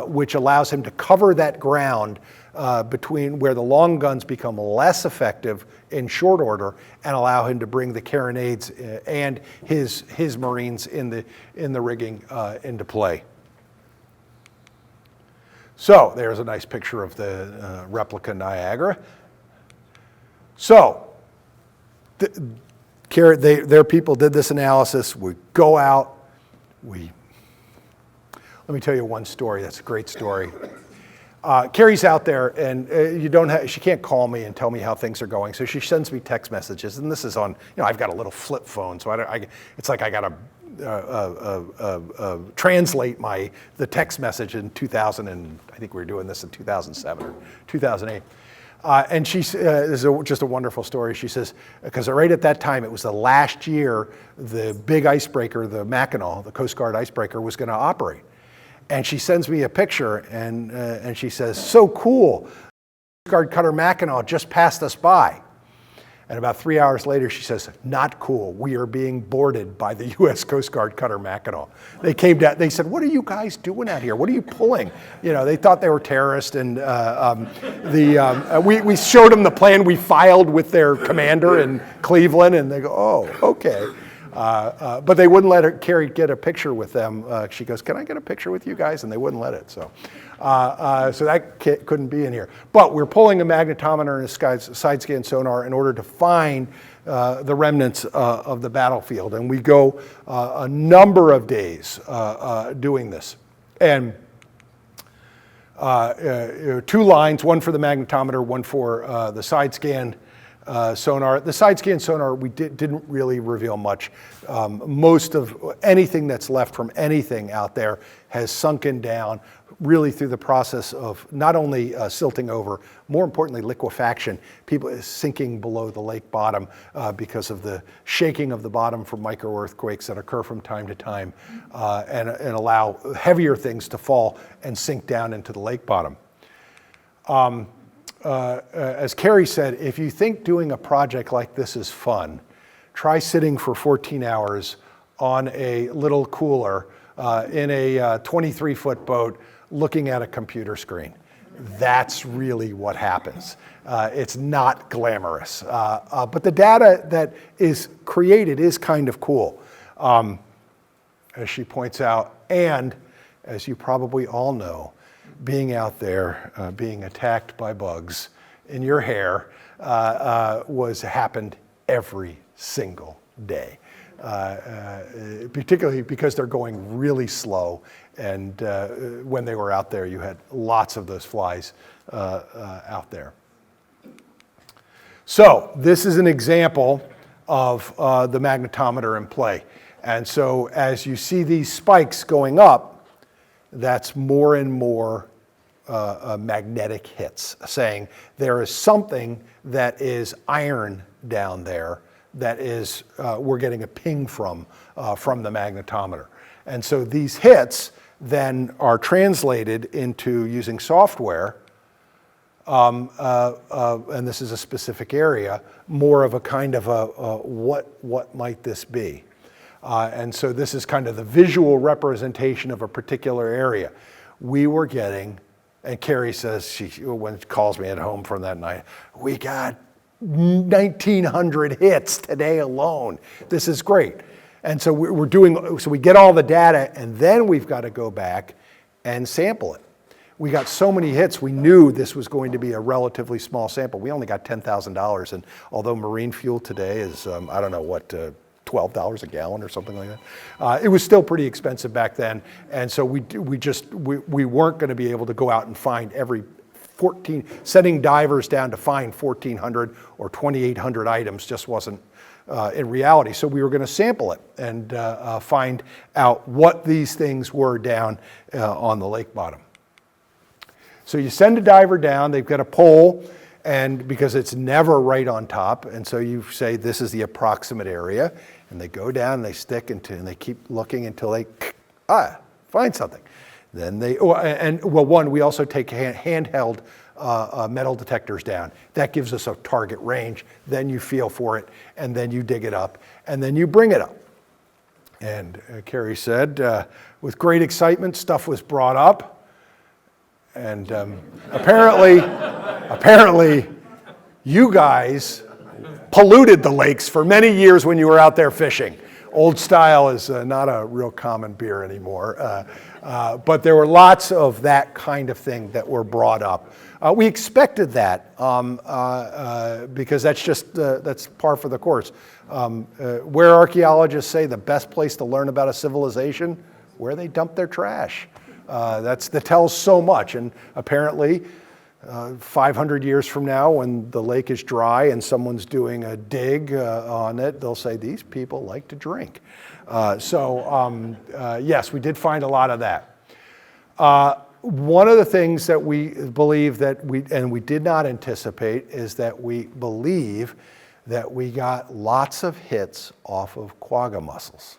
which allows him to cover that ground between where the long guns become less effective in short order, and allow him to bring the carronades and his Marines in the rigging into play. So there's a nice picture of the replica Niagara. So their people did this analysis. We go out. Let me tell you one story. That's a great story. Carrie's out there, and she can't call me and tell me how things are going, so she sends me text messages, and this is on, I've got a little flip phone, so it's like I got to translate the text message in 2000, and I think we were doing this in 2007 or 2008. And this is just a wonderful story. She says, because right at that time, it was the last year the big icebreaker, the Mackinac, the Coast Guard icebreaker, was going to operate. And she sends me a picture, and she says, so cool, Coast Guard cutter Mackinac just passed us by. And about 3 hours later, she says, not cool, we are being boarded by the U.S. Coast Guard cutter Mackinac. They came down, they said, what are you guys doing out here? What are you pulling? They thought they were terrorists, and we showed them the plan we filed with their commander in Cleveland, and they go, oh, okay. But they wouldn't let Carrie get a picture with them. She goes, can I get a picture with you guys? And they wouldn't let it. So that couldn't be in here. But we're pulling a magnetometer and a side scan sonar in order to find the remnants of the battlefield. And we go a number of days doing this. And 2 lines, one for the magnetometer, one for the side scan sonar. The side scan sonar, we didn't really reveal much. Most of anything that's left from anything out there has sunken down really through the process of not only silting over, more importantly, liquefaction. People is sinking below the lake bottom because of the shaking of the bottom from micro-earthquakes that occur from time to time and allow heavier things to fall and sink down into the lake bottom. As Carrie said, if you think doing a project like this is fun, try sitting for 14 hours on a little cooler in a 23-foot boat looking at a computer screen. That's really what happens. It's not glamorous. But the data that is created is kind of cool, as she points out. And as you probably all know, being out there, being attacked by bugs in your hair happened every single day. Particularly because they're going really slow, and when they were out there, you had lots of those flies out there. So this is an example of the magnetometer in play. And so as you see these spikes going up, that's more and more magnetic hits, saying there is something that is iron down there that is we're getting a ping from the magnetometer. And so these hits then are translated into, using software, and this is a specific area, more of a kind of a what might this be? And so this is kind of the visual representation of a particular area. We were getting, and Carrie says, when she calls me at home from that night, we got 1,900 hits today alone. This is great. And so we get all the data, and then we've got to go back and sample it. We got so many hits, we knew this was going to be a relatively small sample. We only got $10,000, and although marine fuel today is, I don't know what, $12 a gallon or something like that. It was still pretty expensive back then, and so we weren't going to be able to go out and find sending divers down to find 1,400 or 2,800 items just wasn't in reality. So we were going to sample it and find out what these things were down on the lake bottom. So you send a diver down, they've got a pole, and because it's never right on top, and so you say this is the approximate area, and they go down and they stick and they keep looking until they find something. Then we also take handheld metal detectors down. That gives us a target range. Then you feel for it, and then you dig it up, and then you bring it up. And Carrie said, with great excitement, stuff was brought up. And apparently, you guys polluted the lakes for many years when you were out there fishing. Old Style is not a real common beer anymore, but there were lots of that kind of thing that were brought up. We expected that because that's par for the course. Where archaeologists say the best place to learn about a civilization, where they dump their trash. That tells so much, and apparently 500 years from now when the lake is dry and someone's doing a dig on it, they'll say these people like to drink. Yes, we did find a lot of that. One of the things that we believe that we did not anticipate is that we believe that we got lots of hits off of quagga mussels.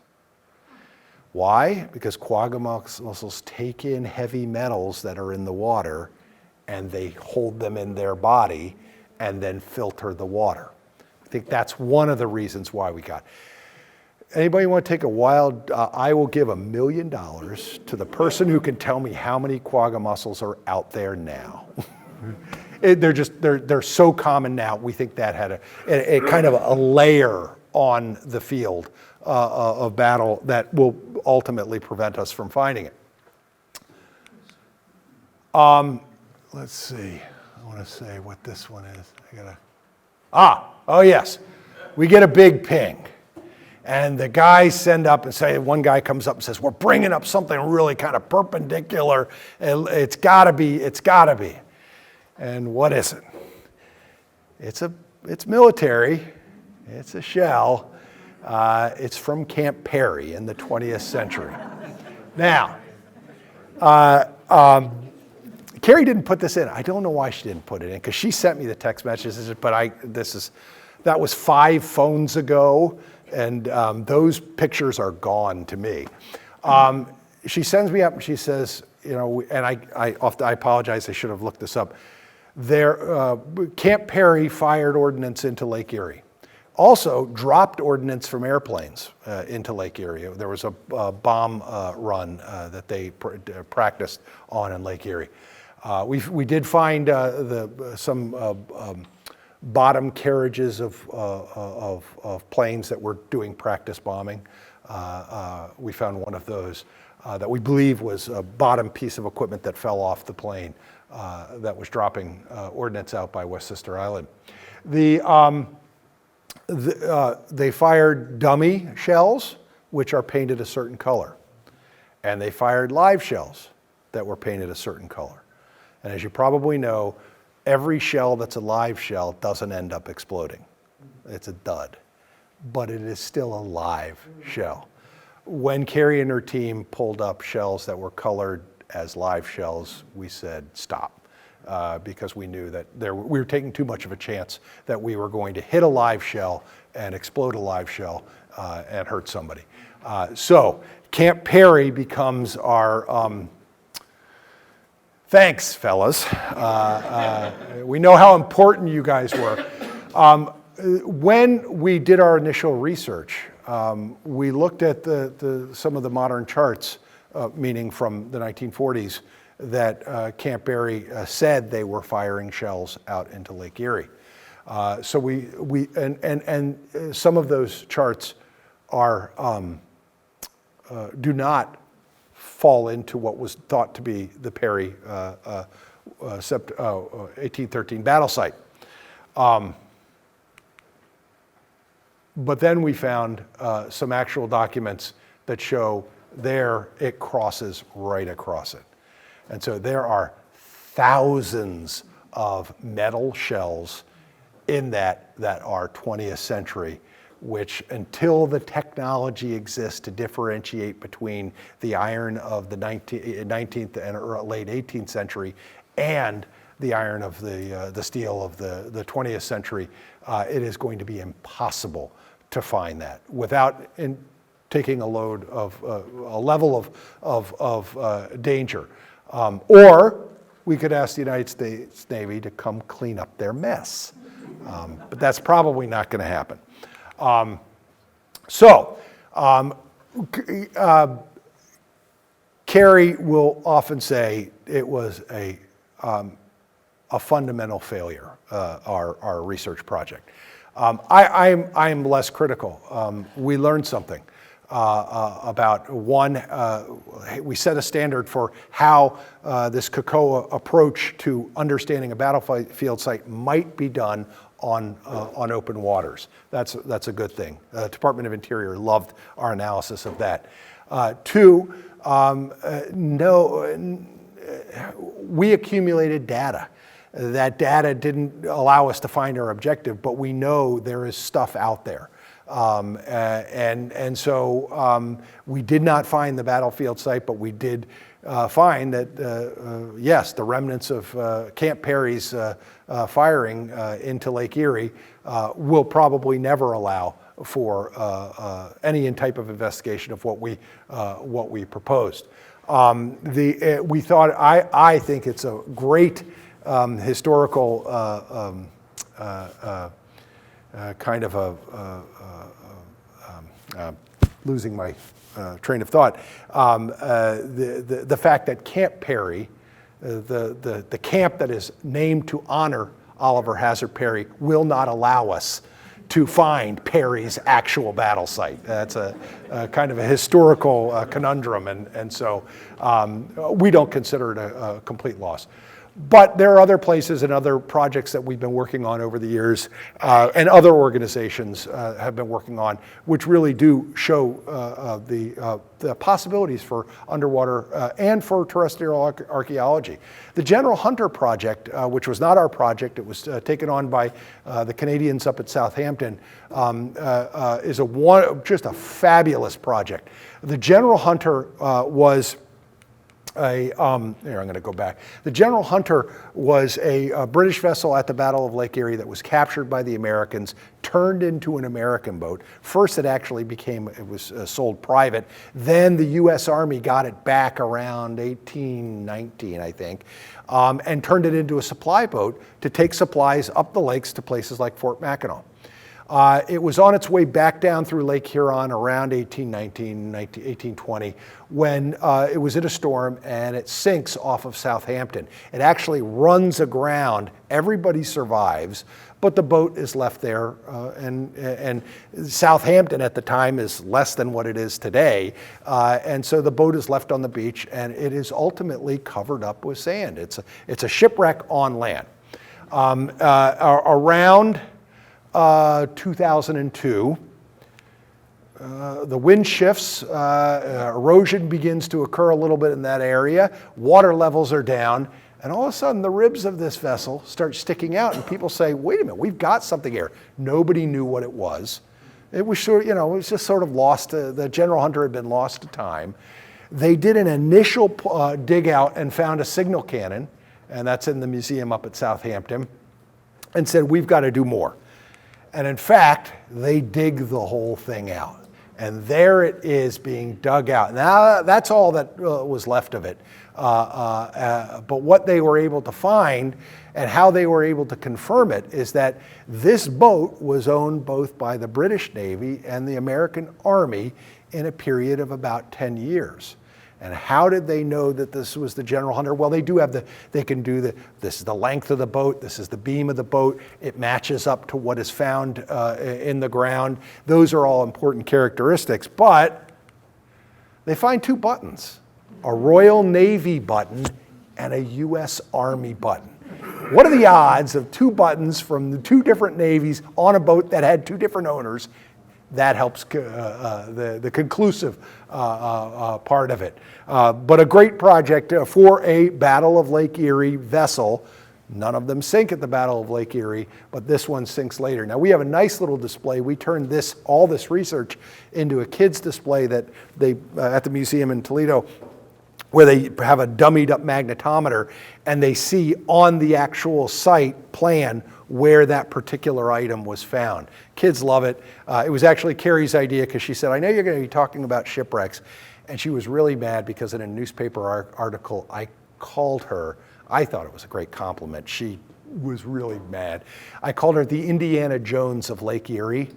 Why? Because quagga mussels take in heavy metals that are in the water and they hold them in their body and then filter the water. I think that's one of the reasons why we got. Anybody want to take a wild, I will give $1 million to the person who can tell me how many quagga mussels are out there now. They're so common now. We think that had a kind of a layer on the field of battle that will ultimately prevent us from finding it. Let's see. I want to say what this one is. Oh yes. We get a big ping. And the guys send up and say, one guy comes up and says, we're bringing up something really kind of perpendicular. It's gotta be. And what is it? it's military. It's a shell. It's from Camp Perry in the 20th century. Now, Carrie didn't put this in. I don't know why she didn't put it in, because she sent me the text messages, but that was 5 phones ago, and those pictures are gone to me. She sends me up and she says, and I apologize, I should have looked this up. Camp Perry fired ordnance into Lake Erie. Also dropped ordnance from airplanes into Lake Erie. There was a bomb run that they practiced on in Lake Erie. We did find some bottom carriages of planes that were doing practice bombing. We found one of those that we believe was a bottom piece of equipment that fell off the plane that was dropping ordnance out by West Sister Island. They fired dummy shells, which are painted a certain color. And they fired live shells that were painted a certain color. And as you probably know, every shell that's a live shell doesn't end up exploding. It's a dud. But it is still a live shell. When Carrie and her team pulled up shells that were colored as live shells, we said stop. Because we knew that we were taking too much of a chance that we were going to hit a live shell and explode a live shell and hurt somebody. So Camp Perry becomes our, thanks fellas. We know how important you guys were. When we did our initial research, we looked at some of the modern charts, meaning from the 1940s, that Camp Perry said they were firing shells out into Lake Erie. So and some of those charts are do not fall into what was thought to be the Perry 1813 battle site. But then we found some actual documents that show there it crosses right across it. And so there are thousands of metal shells in that are 20th century, which until the technology exists to differentiate between the iron of the 19th and late 18th century and the iron of the steel of the 20th century, it is going to be impossible to find that without taking a load of a level of danger. Or we could ask the United States Navy to come clean up their mess. But that's probably not going to happen. Carrie will often say it was a fundamental failure, our research project. I'm less critical. We learned something. About one, we set a standard for how this COCOA approach to understanding a battlefield site might be done on open waters. That's a good thing. The Department of Interior loved our analysis of that. Two, we accumulated data. That data didn't allow us to find our objective, but we know there is stuff out there. So we did not find the battlefield site, but we did find that, yes, the remnants of Camp Perry's firing into Lake Erie will probably never allow for any type of investigation of what we proposed. We thought, I think it's a great historical kind of losing my train of thought. The fact that Camp Perry, the camp that is named to honor Oliver Hazard Perry, will not allow us to find Perry's actual battle site. That's a kind of a historical conundrum, and so we don't consider it a complete loss. But there are other places and other projects that we've been working on over the years, and other organizations have been working on, which really do show the possibilities for underwater and for terrestrial archaeology. The General Hunter project, which was not our project, it was taken on by the Canadians up at Southampton, is just a fabulous project. The General Hunter was here, I'm going to go back. The General Hunter was a British vessel at the Battle of Lake Erie that was captured by the Americans, turned into an American boat. First, it was sold private. Then the U.S. Army got it back around 1819, I think, and turned it into a supply boat to take supplies up the lakes to places like Fort Mackinac. It was on its way back down through Lake Huron around 1820 when it was in a storm and it sinks off of Southampton. It actually runs aground. Everybody survives, but the boat is left there. And Southampton at the time is less than what it is today. And so the boat is left on the beach and it is ultimately covered up with sand. It's a shipwreck on land. Around 2002, the wind shifts, erosion begins to occur a little bit in that area, water levels are down, and all of a sudden the ribs of this vessel start sticking out and people say, wait a minute, we've got something here. Nobody knew what it was. It was sort of, it was just sort of lost, the General Hunter had been lost to time. They did an initial dig out and found a signal cannon, and that's in the museum up at Southampton, and said, we've got to do more. And in fact, they dig the whole thing out. And there it is being dug out. Now, that's all that was left of it. But what they were able to find and how they were able to confirm it is that this boat was owned both by the British Navy and the American Army in a period of about 10 years. And how did they know that this was the General Hunter? Well, they do have this is the length of the boat, this is the beam of the boat, it matches up to what is found in the ground. Those are all important characteristics, but they find two buttons, a Royal Navy button and a US Army button. What are the odds of two buttons from the two different navies on a boat that had two different owners? That helps the conclusive part of it. But a great project for a Battle of Lake Erie vessel. None of them sink at the Battle of Lake Erie, but this one sinks later. Now we have a nice little display. We turned all this research into a kids display that they at the museum in Toledo, where they have a dummied up magnetometer and they see on the actual site plan where that particular item was found. Kids love it. It was actually Carrie's idea because she said, I know you're going to be talking about shipwrecks. And she was really mad because in a newspaper article, I called her. I thought it was a great compliment. She was really mad. I called her the Indiana Jones of Lake Erie.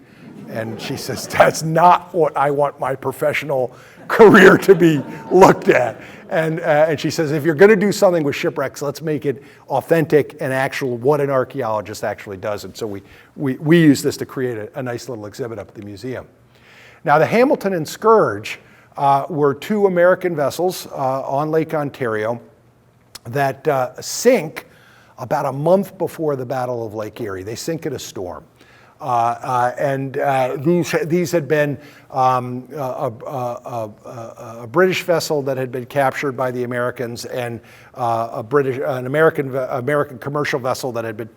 And she says, that's not what I want my professional career to be looked at. And she says, if you're going to do something with shipwrecks, let's make it authentic and actual what an archaeologist actually does. And so we use this to create a nice little exhibit up at the museum. Now the Hamilton and Scourge were two American vessels on Lake Ontario that sink about a month before the Battle of Lake Erie. They sink in a storm. These had been a British vessel that had been captured by the Americans and an American commercial vessel that had been,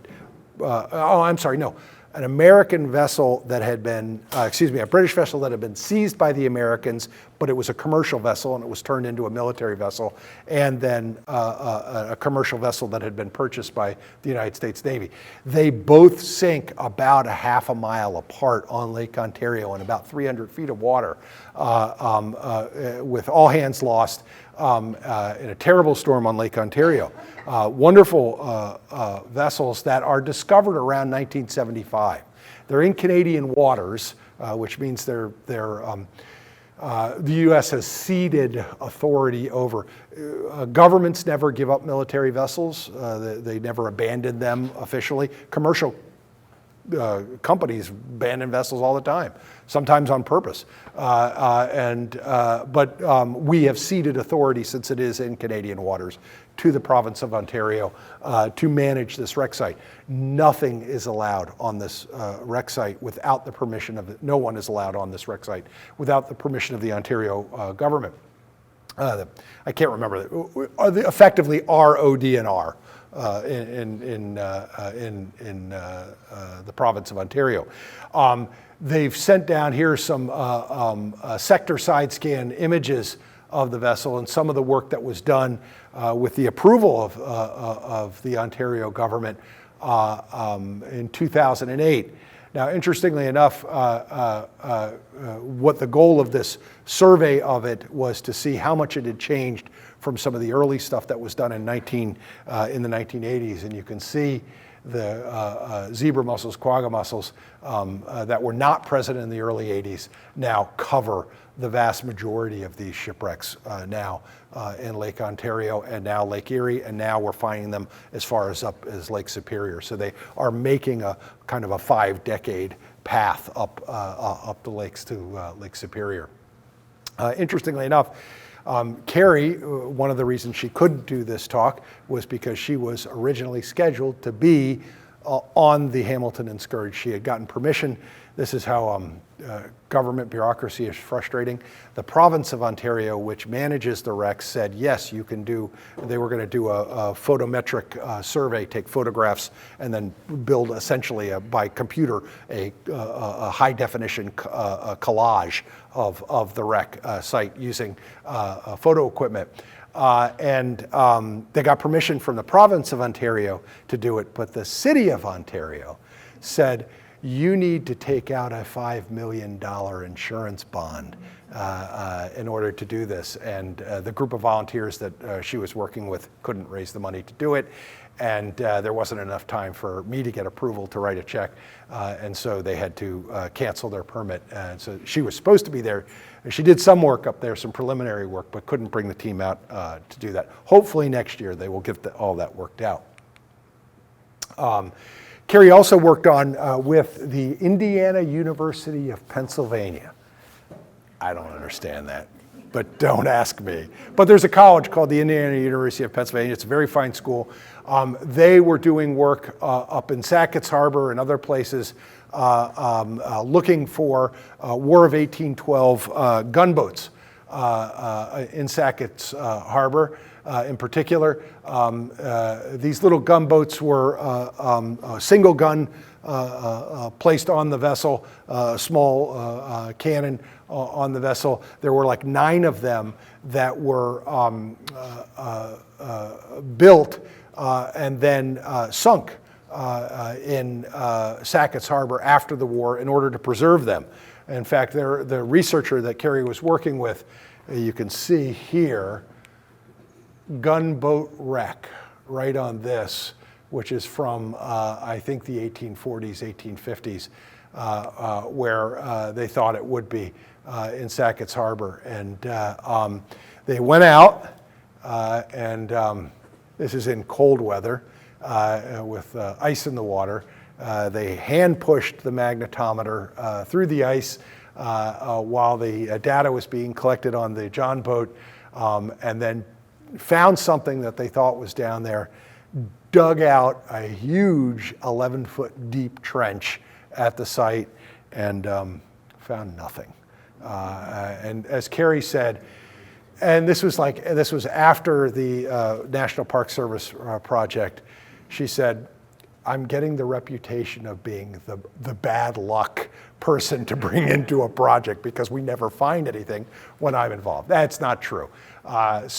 an American vessel that had been, a British vessel that had been seized by the Americans, but it was a commercial vessel and it was turned into a military vessel, and then a commercial vessel that had been purchased by the United States Navy. They both sink about a half a mile apart on Lake Ontario in about 300 feet of water, with all hands lost in a terrible storm on Lake Ontario. Wonderful vessels that are discovered around 1975. They're in Canadian waters, which means the U.S. has ceded authority over. Governments never give up military vessels. They never abandon them officially. Commercial companies abandon vessels all the time, sometimes on purpose. But we have ceded authority, since it is in Canadian waters, to the province of Ontario to manage this wreck site. Nothing is allowed on this wreck site without the permission of no one is allowed on this wreck site without the permission of the Ontario government. I can't remember, effectively RODNR in the province of Ontario. They've sent down here some sector side scan images of the vessel and some of the work that was done with the approval of the Ontario government in 2008. Now, interestingly enough, what the goal of this survey of it was to see how much it had changed from some of the early stuff that was done in the 1980s. And you can see the zebra mussels, quagga mussels that were not present in the early 80s now cover the vast majority of these shipwrecks now in Lake Ontario and now Lake Erie, and now we're finding them as far as up as Lake Superior. So they are making a kind of a 5-decade path up the lakes to Lake Superior. Interestingly enough, Carrie, one of the reasons she couldn't do this talk was because she was originally scheduled to be on the Hamilton and Scourge. She had gotten permission. This is how government bureaucracy is frustrating. The province of Ontario, which manages the wrecks, said yes, you can do. They were going to do a photometric survey, take photographs, and then build essentially by computer a high definition collage of the wreck site using photo equipment. They got permission from the province of Ontario to do it, but the city of Ontario said, you need to take out a $5 million insurance bond in order to do this. And the group of volunteers that she was working with couldn't raise the money to do it. And there wasn't enough time for me to get approval to write a check. And so they had to cancel their permit. And so she was supposed to be there. She did some work up there, some preliminary work, but couldn't bring the team out to do that. Hopefully next year they will get all that worked out. Carrie also worked on with the Indiana University of Pennsylvania. I don't understand that, but don't ask me. But there's a college called the Indiana University of Pennsylvania. It's a very fine school. They were doing work up in Sackett's Harbor and other places looking for War of 1812 gunboats in Sackett's Harbor. In particular, these little gunboats were a single gun placed on the vessel, a small cannon on the vessel. There were like 9 of them that were built and then sunk in Sackett's Harbor after the war in order to preserve them. In fact, the researcher that Carrie was working with, you can see here, gunboat wreck right on this, which is from I think the 1840s, 1850s, where they thought it would be in Sackett's Harbor. And they went out, and this is in cold weather with ice in the water. They hand pushed the magnetometer through the ice while the data was being collected on the John boat, and then found something that they thought was down there, dug out a huge 11-foot deep trench at the site, and found nothing. And as Carrie said, and this was after the National Park Service project, she said, I'm getting the reputation of being the bad luck person to bring into a project because we never find anything when I'm involved. That's not true. But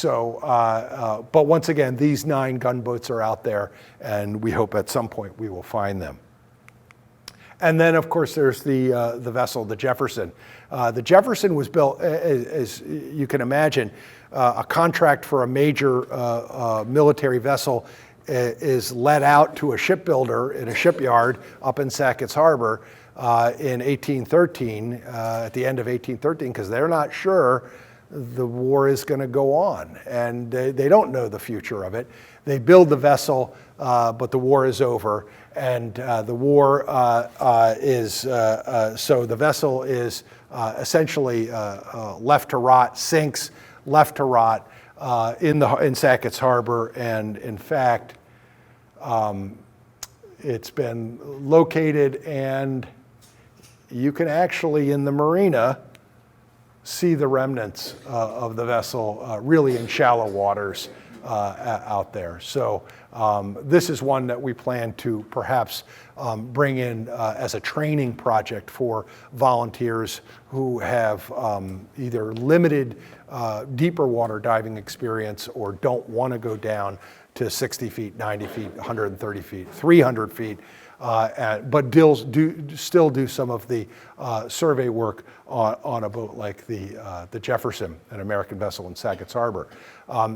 once again, these 9 gunboats are out there, and we hope at some point we will find them. And then, of course, there's the vessel, the Jefferson. The Jefferson was built, as you can imagine, a contract for a major military vessel is let out to a shipbuilder in a shipyard up in Sackett's Harbor in 1813, at the end of 1813, because they're not sure the war is going to go on, and they don't know the future of it. They build the vessel, but the war is over, and the war so the vessel is essentially left to rot, sinks, left to rot in Sackett's Harbor, and in fact, it's been located, and you can actually, in the marina, see the remnants of the vessel really in shallow waters out there. So this is one that we plan to perhaps bring in as a training project for volunteers who have either limited deeper water diving experience or don't want to go down to 60 feet, 90 feet, 130 feet, 300 feet, but still do some of the survey work on a boat like the Jefferson, an American vessel in Sackett's Harbor.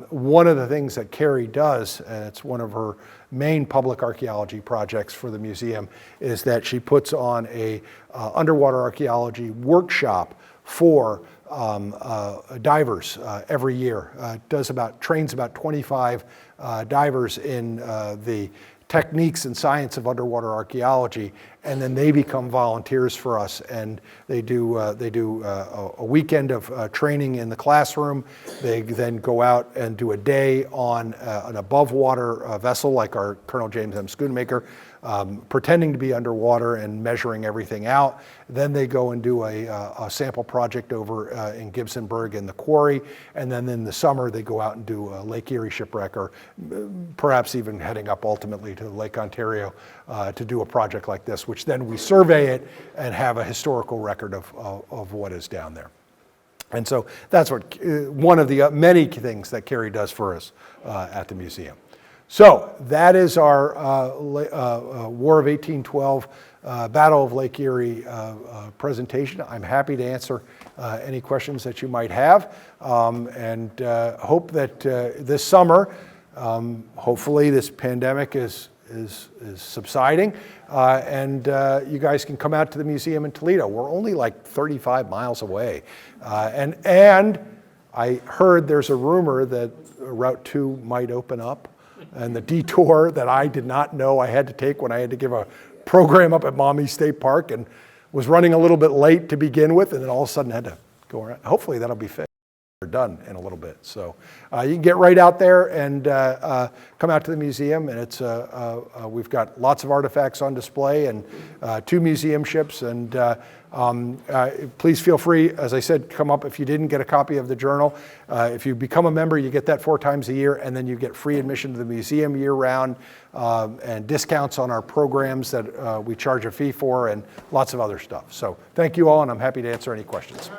One of the things that Carrie does, and it's one of her main public archaeology projects for the museum, is that she puts on a underwater archaeology workshop for divers every year. Trains about 25 divers in the techniques and science of underwater archaeology, and then they become volunteers for us, and they do a weekend of training in the classroom. They then go out and do a day on an above water vessel like our Colonel James M. Schoonmaker, pretending to be underwater and measuring everything out. Then they go and do a sample project over in Gibsonburg in the quarry, and then in the summer they go out and do a Lake Erie shipwreck, or perhaps even heading up ultimately to Lake Ontario to do a project like this, which then we survey it and have a historical record of what is down there. And so that's what one of the many things that Carrie does for us at the museum. So that is our War of 1812 Battle of Lake Erie presentation. I'm happy to answer any questions that you might have, and hope that this summer, hopefully this pandemic is subsiding, and you guys can come out to the museum in Toledo. We're only like 35 miles away, and I heard there's a rumor that Route 2 might open up, and the detour that I did not know I had to take when I had to give a program up at Maumee State Park and was running a little bit late to begin with, and then all of a sudden had to go around. Hopefully that'll be fixed or done in a little bit. So you can get right out there and come out to the museum, and it's we've got lots of artifacts on display and 2 museum ships, and please feel free, as I said, come up if you didn't get a copy of the journal. If you become a member, you get that 4 times a year, and then you get free admission to the museum year-round, and discounts on our programs that we charge a fee for, and lots of other stuff. So thank you all, and I'm happy to answer any questions.